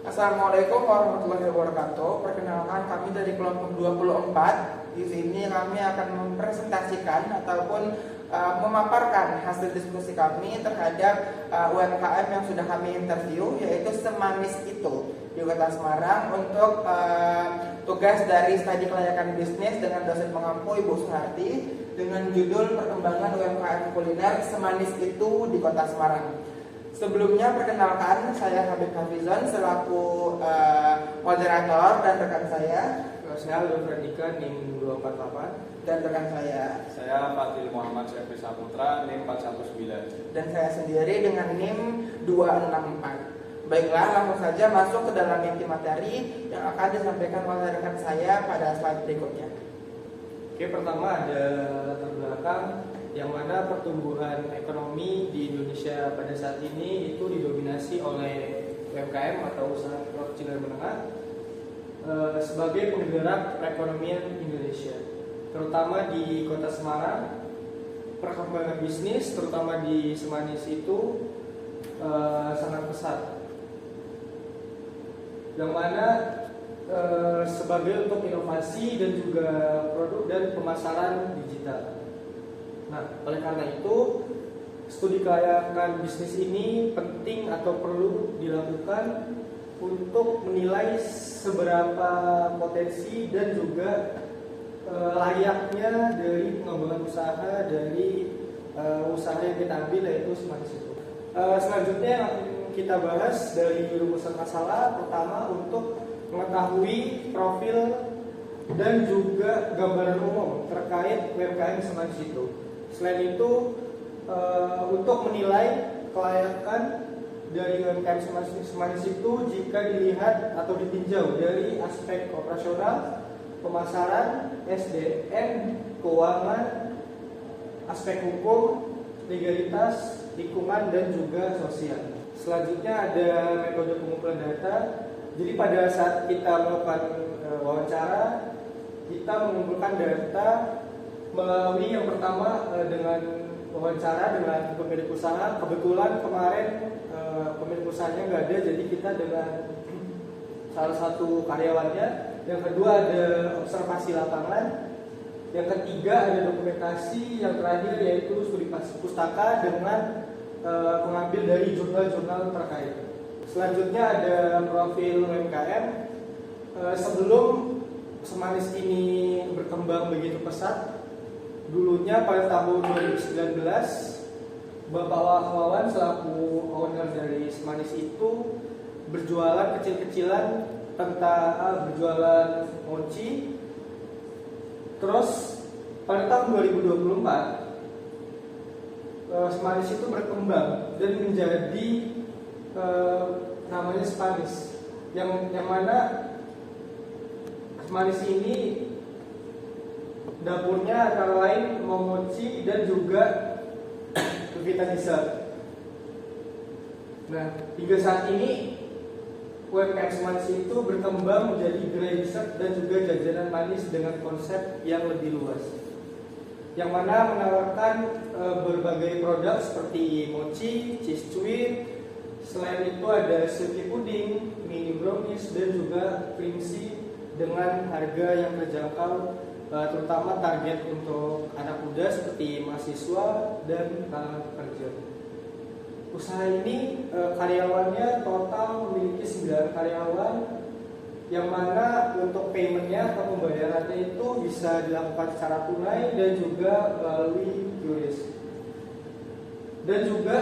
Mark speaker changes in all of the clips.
Speaker 1: Assalamualaikum warahmatullahi wabarakatuh. Perkenalkan, kami dari kelompok 24. Di sini kami akan mempresentasikan ataupun memaparkan hasil diskusi kami terhadap UMKM yang sudah kami interview, yaitu Semanis Itu di Kota Semarang untuk tugas dari studi kelayakan bisnis dengan dosen pengampu Ibu Suharti dengan judul Perkembangan UMKM Kuliner Semanis Itu di Kota Semarang. Sebelumnya perkenalkan, saya Habib Hafizon selaku moderator dan rekan saya.
Speaker 2: Saya Aldo Fredika, NIM 248.
Speaker 1: Dan rekan saya
Speaker 3: Fadil Muhammad Syafri Saputra, NIM 419.
Speaker 1: Dan saya sendiri dengan NIM 264. Baiklah, langsung saja masuk ke dalam inti materi yang akan disampaikan oleh rekan saya pada slide berikutnya.
Speaker 2: Oke, pertama ada latar belakang yang mana pertumbuhan ekonomi di Indonesia pada saat ini itu didominasi oleh UMKM atau usaha mikro kecil dan menengah sebagai penggerak perekonomian Indonesia, terutama di Kota Semarang. Perkembangan bisnis terutama di Semanis itu sangat pesat, yang mana sebagai untuk inovasi dan juga produk dan pemasaran digital. Nah, oleh karena itu, studi kelayakan bisnis ini penting atau perlu dilakukan untuk menilai seberapa potensi dan juga layaknya dari pengembangan usaha dari usaha yang kita ambil, yaitu Semanis Itu. Selanjutnya yang kita bahas dari rumusan masalah, pertama untuk mengetahui profil dan juga gambaran umum terkait UMKM Semanis Itu. Selain itu, untuk menilai kelayakan dari UMKM Semanis Itu jika dilihat atau ditinjau dari aspek operasional, pemasaran, SDM, keuangan, aspek hukum, legalitas, lingkungan, dan juga sosial. Selanjutnya ada metode pengumpulan data. Jadi pada saat kita melakukan wawancara, kita mengumpulkan data melalui yang pertama dengan wawancara dengan pemilik usaha. Kebetulan kemarin pemilik usahanya nggak ada, jadi kita dengan salah satu karyawannya. Yang kedua ada observasi lapangan. Yang ketiga ada dokumentasi. Yang terakhir yaitu studi pustaka dengan pengambil dari jurnal-jurnal terkait. Selanjutnya ada profil UMKM. Sebelum Semanis ini berkembang begitu pesat, dulunya pada tahun 2019, Bapak Wawan selaku owner dari Semanis Itu berjualan kecil-kecilan berjualan mochi. Terus pada tahun 2024 Semanis Itu berkembang dan menjadi namanya Semanis, yang mana Semanis ini dapurnya antara lain mochi dan juga Vita Dessert. Nah, hingga saat ini UMKM Semanis Itu berkembang menjadi gerai dessert dan juga jajanan manis dengan konsep yang lebih luas, yang mana menawarkan berbagai produk seperti mochi, cheese sweet. Selain itu ada silky pudding, mini brownies, dan juga creamsi dengan harga yang terjangkau, terutama target untuk anak muda seperti mahasiswa dan tenaga kerja. Usaha ini karyawannya total memiliki 9 karyawan, yang mana untuk paymentnya atau pembayarannya itu bisa dilakukan secara tunai dan juga melalui QRIS. Dan juga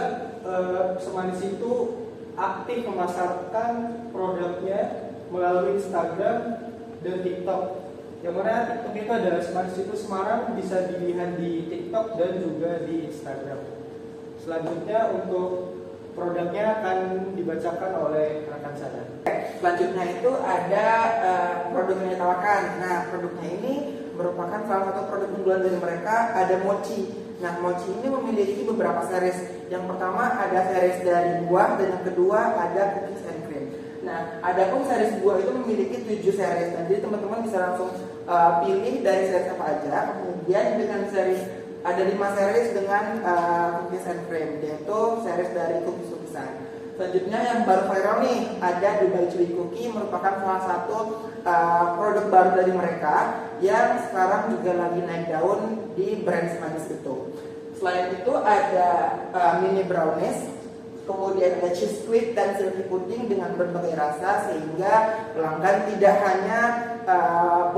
Speaker 2: Semanis Itu aktif memasarkan produknya melalui Instagram dan TikTok, yang mana TikTok itu adalah Semanis Itu Semarang, bisa dilihat di TikTok dan juga di Instagram. Selanjutnya untuk produknya akan dibacakan oleh rekan saya.
Speaker 1: Selanjutnya itu ada produk yang ditawarkan. Nah, produknya ini merupakan salah satu produk unggulan dari mereka, ada mochi. Nah, mochi ini memiliki beberapa series. Yang pertama ada series dari buah, dan yang kedua ada cookies and cream. Nah, adapun series buah itu memiliki 7 series. Nah, jadi teman-teman bisa langsung pilih dari series apa aja. Kemudian dengan series ada 5 series dengan cookies and cream, yaitu series dari cookies-cookisan. Selanjutnya yang baru viral nih, ada Dubai Chewy Cookie, merupakan salah satu produk baru dari mereka yang sekarang juga lagi naik daun di brand semanis itu. Selain itu ada mini brownies, kemudian ada cheese squid dan silky pudding dengan berbagai rasa, sehingga pelanggan tidak hanya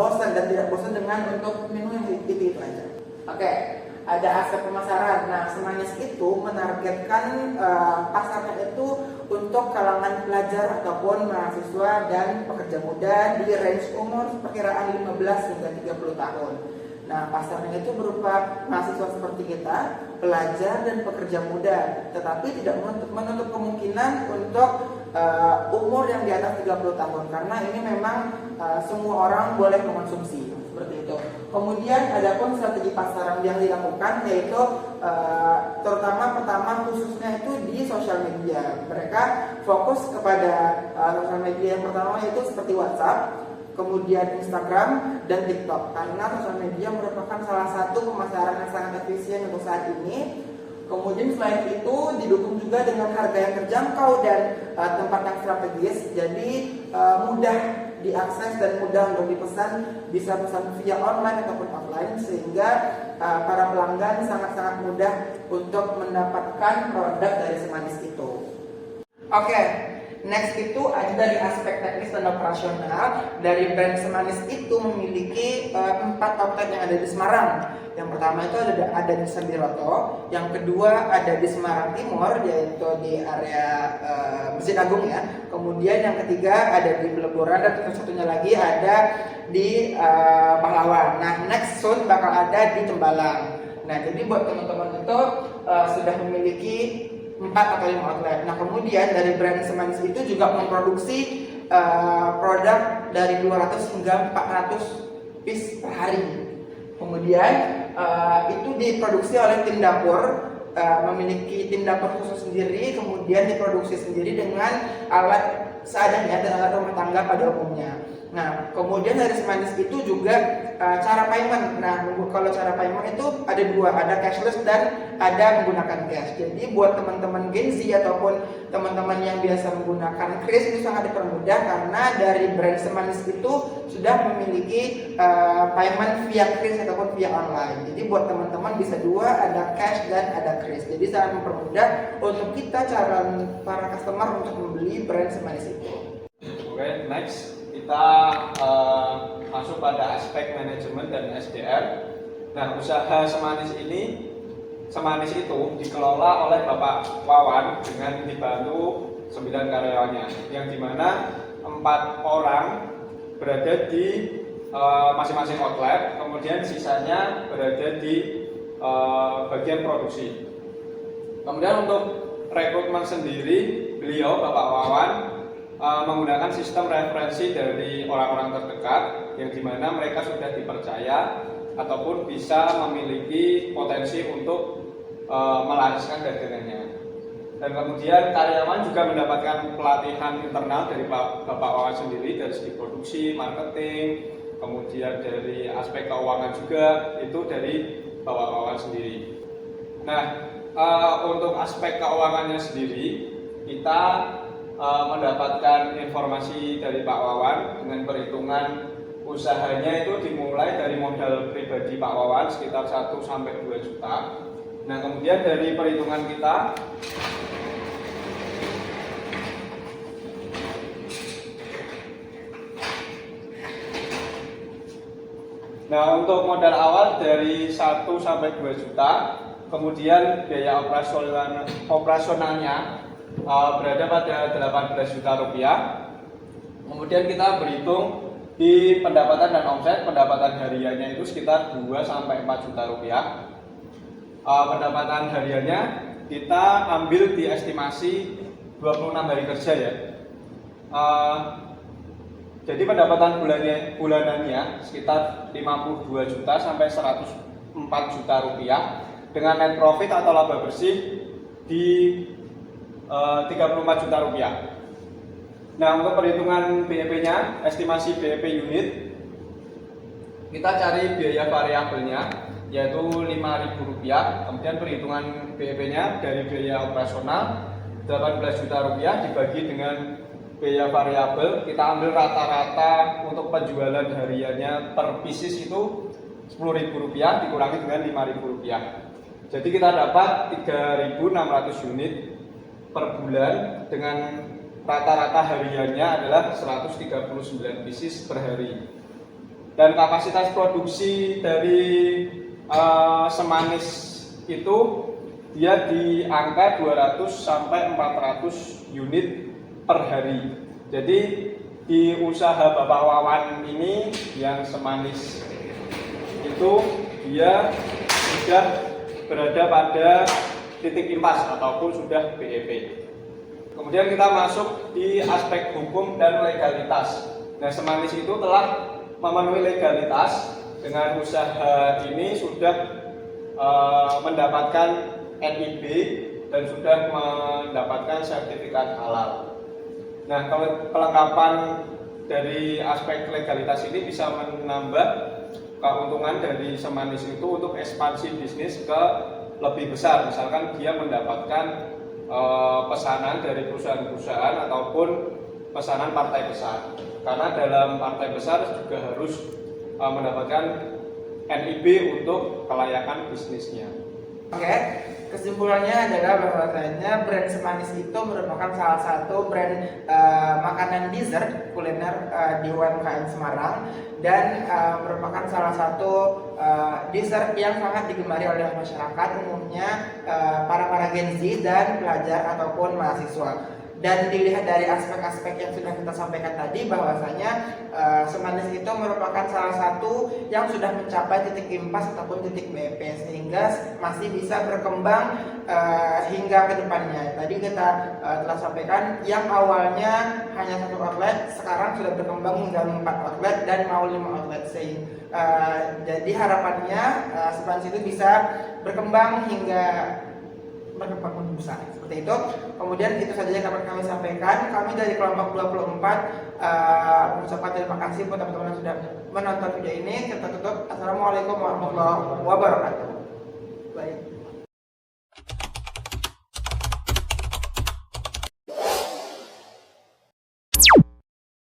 Speaker 1: bosan dan tidak bosan dengan untuk menu yang itu aja. Oke, ada aspek pemasaran. Nah, Semanis itu menargetkan pasarnya itu untuk kalangan pelajar ataupun mahasiswa dan pekerja muda di range umur perkiraan 15 hingga 30 tahun. Nah, pasarnya itu berupa mahasiswa seperti kita, pelajar dan pekerja muda, tetapi tidak menutup kemungkinan untuk umur yang di atas 30 tahun, karena ini memang semua orang boleh mengkonsumsi seperti itu. Kemudian ada pun strategi pasaran yang dilakukan, yaitu terutama pertama khususnya itu di sosial media. Mereka fokus kepada sosial media yang pertama, yaitu seperti WhatsApp, kemudian Instagram dan TikTok, karena sosial media merupakan salah satu pemasaran yang sangat efisien untuk saat ini. Kemudian selain itu didukung juga dengan harga yang terjangkau dan tempat yang strategis, jadi mudah diakses dan mudah untuk dipesan, bisa pesan via online ataupun offline, sehingga para pelanggan sangat-sangat mudah untuk mendapatkan produk dari Semanis itu. Oke. Next itu ada dari aspek teknis dan operasional. Dari brand Semanis itu memiliki 4 outlet yang ada di Semarang. Yang pertama itu ada di Sambiroto, yang kedua ada di Semarang Timur, yaitu di area Masjid Agung ya. Kemudian yang ketiga ada di Peleburan, dan yang satunya lagi ada di Pahlawan. Nah, next soon bakal ada di Tembalang. Nah, jadi buat teman-teman itu sudah memiliki 4 atau 5 outlet. Nah, kemudian dari brand Semanis itu juga memproduksi produk dari 200 hingga 400 piece per hari. Kemudian itu diproduksi oleh tim dapur, memiliki tim dapur khusus sendiri, kemudian diproduksi sendiri dengan alat seadanya dan alat rumah tangga pada umumnya. Nah, kemudian dari Semanis itu juga cara payment. Nah, kalau cara payment itu ada dua, ada cashless dan ada menggunakan cash. Jadi buat teman-teman Gen Z ataupun teman-teman yang biasa menggunakan kris itu sangat dipermudah, karena dari brand Semanis itu sudah memiliki payment via kris ataupun via online. Jadi buat teman-teman bisa dua, ada cash dan ada kris. Jadi sangat mempermudah untuk kita cara para customer untuk membeli brand Semanis itu.
Speaker 3: Oke, next kita masuk pada aspek manajemen dan SDM. Nah, usaha Semanis itu dikelola oleh Bapak Wawan dengan dibantu 9 karyawannya, yang dimana 4 orang berada di masing-masing outlet, kemudian sisanya berada di bagian produksi. Kemudian untuk rekrutmen sendiri, beliau Bapak Wawan menggunakan sistem referensi dari orang-orang terdekat, yang dimana mereka sudah dipercaya ataupun bisa memiliki potensi untuk melariskan dagangannya. Dan kemudian karyawan juga mendapatkan pelatihan internal dari Bapak Wawan sendiri, dari segi produksi, marketing, kemudian dari aspek keuangan juga itu dari Bapak Wawan sendiri. Nah, untuk aspek keuangannya sendiri kita mendapatkan informasi dari Pak Wawan dengan perhitungan usahanya itu dimulai dari modal pribadi Pak Wawan sekitar 1 sampai 2 juta. Nah, kemudian dari perhitungan kita Nah, untuk modal awal dari 1 sampai 2 juta, kemudian biaya operasionalnya berada pada 18 juta rupiah. Kemudian kita berhitung di pendapatan dan omset, pendapatan hariannya itu sekitar 2 sampai 4 juta rupiah. Pendapatan hariannya kita ambil di estimasi 26 hari kerja ya. Jadi pendapatan bulanannya sekitar 52 juta sampai 104 juta rupiah, dengan net profit atau laba bersih di 34 juta rupiah. Nah, untuk perhitungan BEP-nya, estimasi BEP unit, kita cari biaya variabelnya yaitu Rp5.000, kemudian perhitungan BEP-nya dari biaya operasional 18 juta rupiah dibagi dengan biaya variabel, kita ambil rata-rata untuk penjualan hariannya per pieces itu Rp10.000 dikurangi dengan Rp5.000. Jadi kita dapat 3.600 unit per bulan dengan rata-rata hariannya adalah 139 pieces per hari. Dan kapasitas produksi dari semanis itu dia di angka 200 sampai 400 unit per hari. Jadi di usaha Bapak Wawan ini yang semanis itu dia sudah berada pada titik impas ataupun sudah BEP. Kemudian kita masuk di aspek hukum dan legalitas. Nah, semanis itu telah memenuhi legalitas dengan usaha ini sudah mendapatkan NIB dan sudah mendapatkan sertifikat halal. Nah, kalau kelengkapan dari aspek legalitas ini bisa menambah keuntungan dari semanis itu untuk ekspansi bisnis ke lebih besar. Misalkan dia mendapatkan pesanan dari perusahaan-perusahaan ataupun pesanan partai besar. Karena dalam partai besar juga harus mendapatkan NIB untuk kelayakan bisnisnya.
Speaker 1: Oke, kesimpulannya adalah bahwasanya brand Semanis itu merupakan salah satu brand makanan dessert kuliner di UMKM Semarang dan merupakan salah satu dessert yang sangat digemari oleh masyarakat umumnya, para Gen Z dan pelajar ataupun mahasiswa. Dan dilihat dari aspek-aspek yang sudah kita sampaikan tadi bahwasanya Semanis itu merupakan salah satu yang sudah mencapai titik impas ataupun titik BEP sehingga masih bisa berkembang hingga ke depannya. Tadi kita telah sampaikan yang awalnya hanya 1 outlet sekarang sudah berkembang hingga 4 outlet dan mau 5 outlet jadi harapannya Semanis itu bisa berkembang hingga berkembang lebih besar seperti itu. Kemudian itu saja yang dapat kami sampaikan. Kami dari kelompok 24 mengucapkan terima kasih buat teman-teman yang sudah menonton video ini. Kita tutup. Assalamualaikum warahmatullahi wabarakatuh. Baik.